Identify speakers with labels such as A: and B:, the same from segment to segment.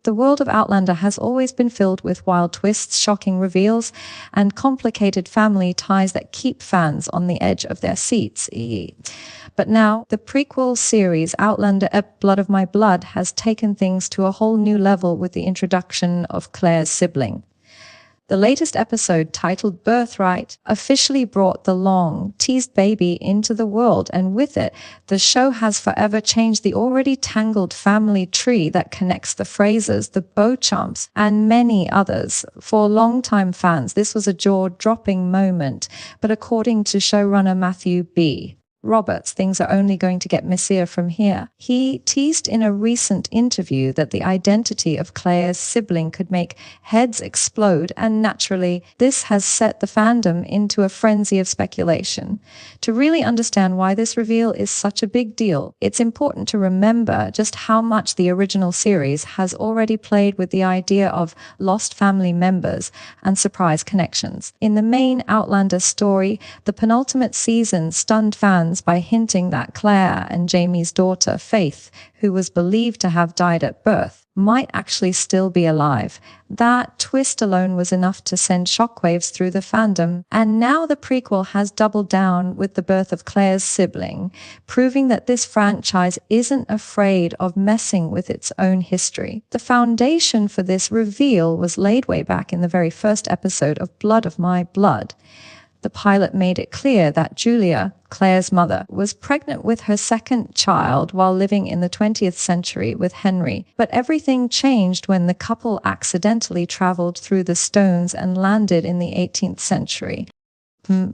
A: The world of Outlander has always been filled with wild twists, shocking reveals, and complicated family ties that keep fans on the edge of their seats. But now, the prequel series Outlander Blood of My Blood has taken things to a whole new level with the introduction of Claire's sibling. The latest episode, titled Birthright, officially brought the long-teased baby into the world, and with it, the show has forever changed the already tangled family tree that connects the Frasers, the Beauchamps, and many others. For longtime fans, this was a jaw-dropping moment, but according to showrunner Matthew B. Roberts, things are only going to get messier from here. He teased in a recent interview that the identity of Claire's sibling could make heads explode, and naturally, this has set the fandom into a frenzy of speculation. To really understand why this reveal is such a big deal, it's important to remember just how much the original series has already played with the idea of lost family members and surprise connections. In the main Outlander story, the penultimate season stunned fans by hinting that Claire and Jamie's daughter, Faith, who was believed to have died at birth, might actually still be alive. That twist alone was enough to send shockwaves through the fandom, and now the prequel has doubled down with the birth of Claire's sibling, proving that this franchise isn't afraid of messing with its own history. The foundation for this reveal was laid way back in the very first episode of Blood of My Blood. The pilot made it clear that Julia, Claire's mother, was pregnant with her second child while living in the 20th century with Henry. But everything changed when the couple accidentally traveled through the stones and landed in the 18th century.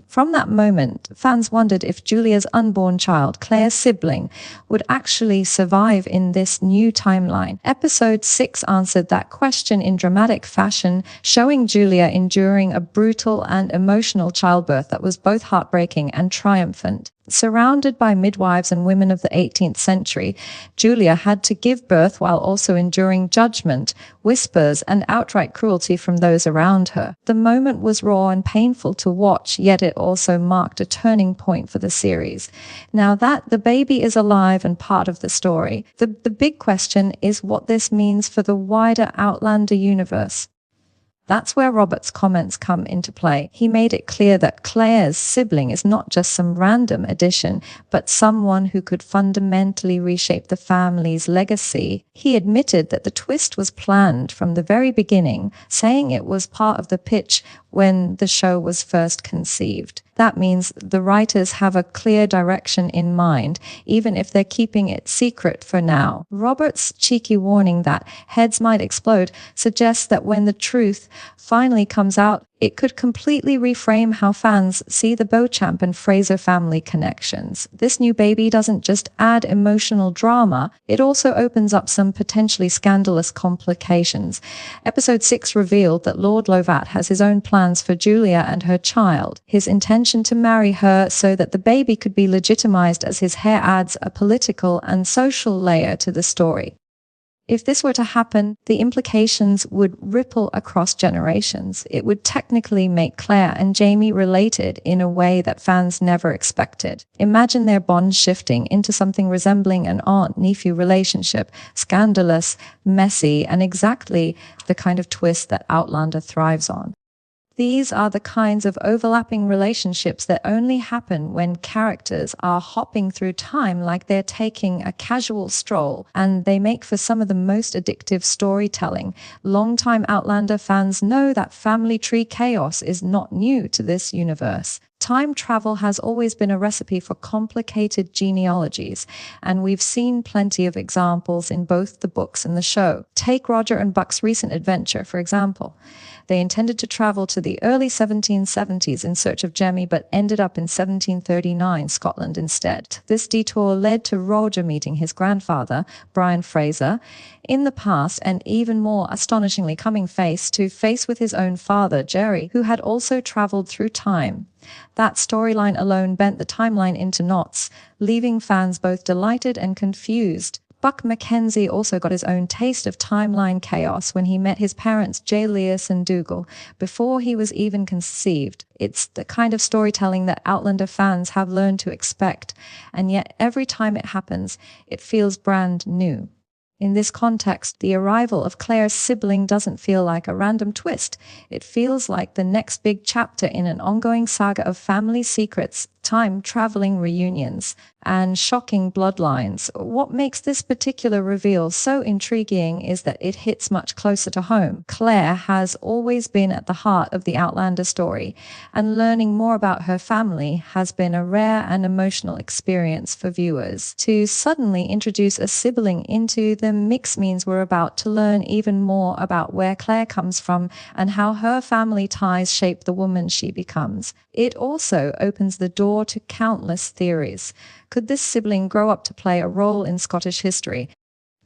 A: From that moment, fans wondered if Julia's unborn child, Claire's sibling, would actually survive in this new timeline. Episode 6 answered that question in dramatic fashion, showing Julia enduring a brutal and emotional childbirth that was both heartbreaking and triumphant. Surrounded by midwives and women of the 18th century, Julia had to give birth while also enduring judgment, whispers, and outright cruelty from those around her. The moment was raw and painful to watch, yet it also marked a turning point for the series. Now that the baby is alive and part of the story, the big question is what this means for the wider Outlander universe. That's where Robert's comments come into play. He made it clear that Claire's sibling is not just some random addition, but someone who could fundamentally reshape the family's legacy. He admitted that the twist was planned from the very beginning, saying it was part of the pitch when the show was first conceived. That means the writers have a clear direction in mind, even if they're keeping it secret for now. Robert's cheeky warning that heads might explode suggests that when the truth finally comes out, it could completely reframe how fans see the Beauchamp and Fraser family connections. This new baby doesn't just add emotional drama, it also opens up some potentially scandalous complications. Episode 6 revealed that Lord Lovat has his own plans for Julia and her child. His intention to marry her so that the baby could be legitimized as his heir adds a political and social layer to the story. If this were to happen, the implications would ripple across generations. It would technically make Claire and Jamie related in a way that fans never expected. Imagine their bond shifting into something resembling an aunt-nephew relationship, scandalous, messy, and exactly the kind of twist that Outlander thrives on. These are the kinds of overlapping relationships that only happen when characters are hopping through time like they're taking a casual stroll, and they make for some of the most addictive storytelling. Longtime Outlander fans know that family tree chaos is not new to this universe. Time travel has always been a recipe for complicated genealogies, and we've seen plenty of examples in both the books and the show. Take Roger and Buck's recent adventure, for example. They intended to travel to the early 1770s in search of Jemmy, but ended up in 1739 Scotland instead. This detour led to Roger meeting his grandfather, Brian Fraser, in the past, and even more astonishingly coming face to face with his own father, Jerry, who had also traveled through time. That storyline alone bent the timeline into knots, leaving fans both delighted and confused. Buck Mackenzie also got his own taste of timeline chaos when he met his parents, J. Lewis and Dougal, before he was even conceived. It's the kind of storytelling that Outlander fans have learned to expect, and yet every time it happens, it feels brand new. In this context, the arrival of Claire's sibling doesn't feel like a random twist. It feels like the next big chapter in an ongoing saga of family secrets, time-traveling reunions, and shocking bloodlines. What makes this particular reveal so intriguing is that it hits much closer to home. Claire has always been at the heart of the Outlander story, and learning more about her family has been a rare and emotional experience for viewers. To suddenly introduce a sibling into the mix means we're about to learn even more about where Claire comes from and how her family ties shape the woman she becomes. It also opens the door to countless theories. Could this sibling grow up to play a role in Scottish history?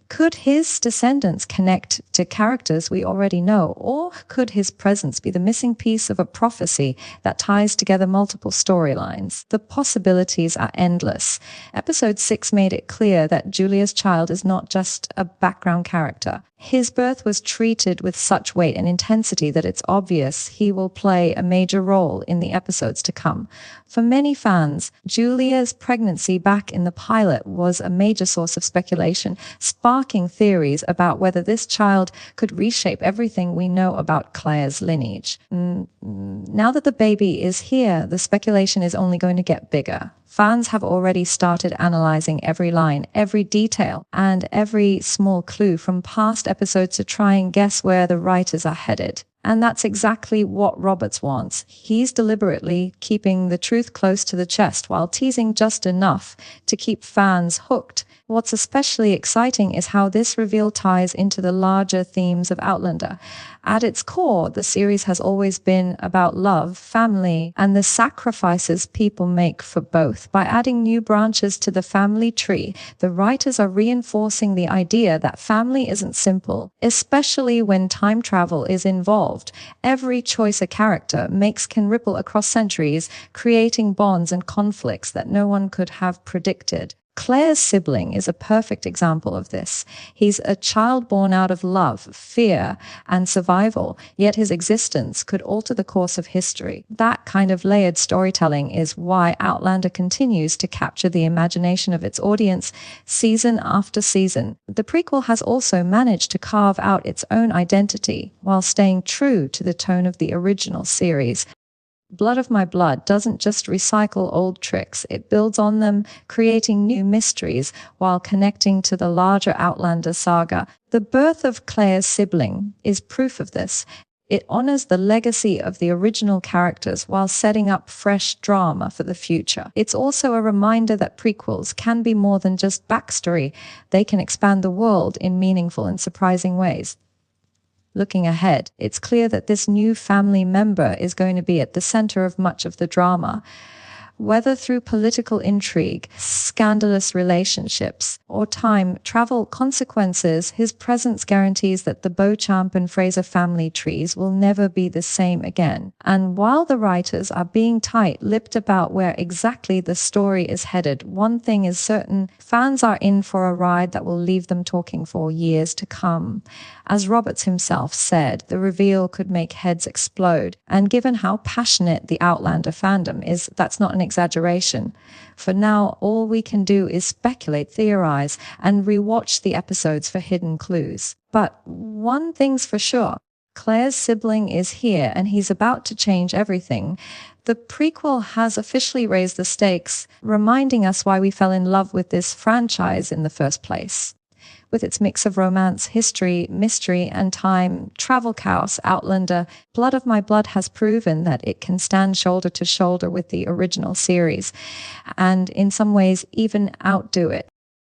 A: Could his descendants connect to characters we already know, or could his presence be the missing piece of a prophecy that ties together multiple storylines? The possibilities are endless. Episode 6 made it clear that Julia's child is not just a background character. His birth was treated with such weight and intensity that it's obvious he will play a major role in the episodes to come. For many fans, Julia's pregnancy back in the pilot was a major source of speculation, sparking theories about whether this child could reshape everything we know about Claire's lineage. Now that the baby is here, the speculation is only going to get bigger. Fans have already started analyzing every line, every detail, and every small clue from past episodes to try and guess where the writers are headed. And that's exactly what Roberts wants. He's deliberately keeping the truth close to the chest while teasing just enough to keep fans hooked. What's especially exciting is how this reveal ties into the larger themes of Outlander. At its core, the series has always been about love, family, and the sacrifices people make for both. By adding new branches to the family tree, the writers are reinforcing the idea that family isn't simple, especially when time travel is involved. Every choice a character makes can ripple across centuries, creating bonds and conflicts that no one could have predicted. Claire's sibling is a perfect example of this. He's a child born out of love, fear, and survival, yet his existence could alter the course of history. That kind of layered storytelling is why Outlander continues to capture the imagination of its audience season after season. The prequel has also managed to carve out its own identity while staying true to the tone of the original series. Blood of My Blood doesn't just recycle old tricks, it builds on them, creating new mysteries while connecting to the larger Outlander saga. The birth of Claire's sibling is proof of this. It honors the legacy of the original characters while setting up fresh drama for the future. It's also a reminder that prequels can be more than just backstory. They can expand the world in meaningful and surprising ways. Looking ahead, it's clear that this new family member is going to be at the center of much of the drama. Whether through political intrigue, scandalous relationships, or time travel consequences, his presence guarantees that the Beauchamp and Fraser family trees will never be the same again. And while the writers are being tight-lipped about where exactly the story is headed, one thing is certain: fans are in for a ride that will leave them talking for years to come. As Roberts himself said, the reveal could make heads explode, and given how passionate the Outlander fandom is, that's not an exaggeration. For now, all we can do is speculate, theorize, and rewatch the episodes for hidden clues. But one thing's for sure: Claire's sibling is here, and he's about to change everything. The prequel has officially raised the stakes, reminding us why we fell in love with this franchise in the first place. With its mix of romance, history, mystery, and time travel chaos, Outlander, Blood of My Blood has proven that it can stand shoulder to shoulder with the original series, and in some ways even outdo it.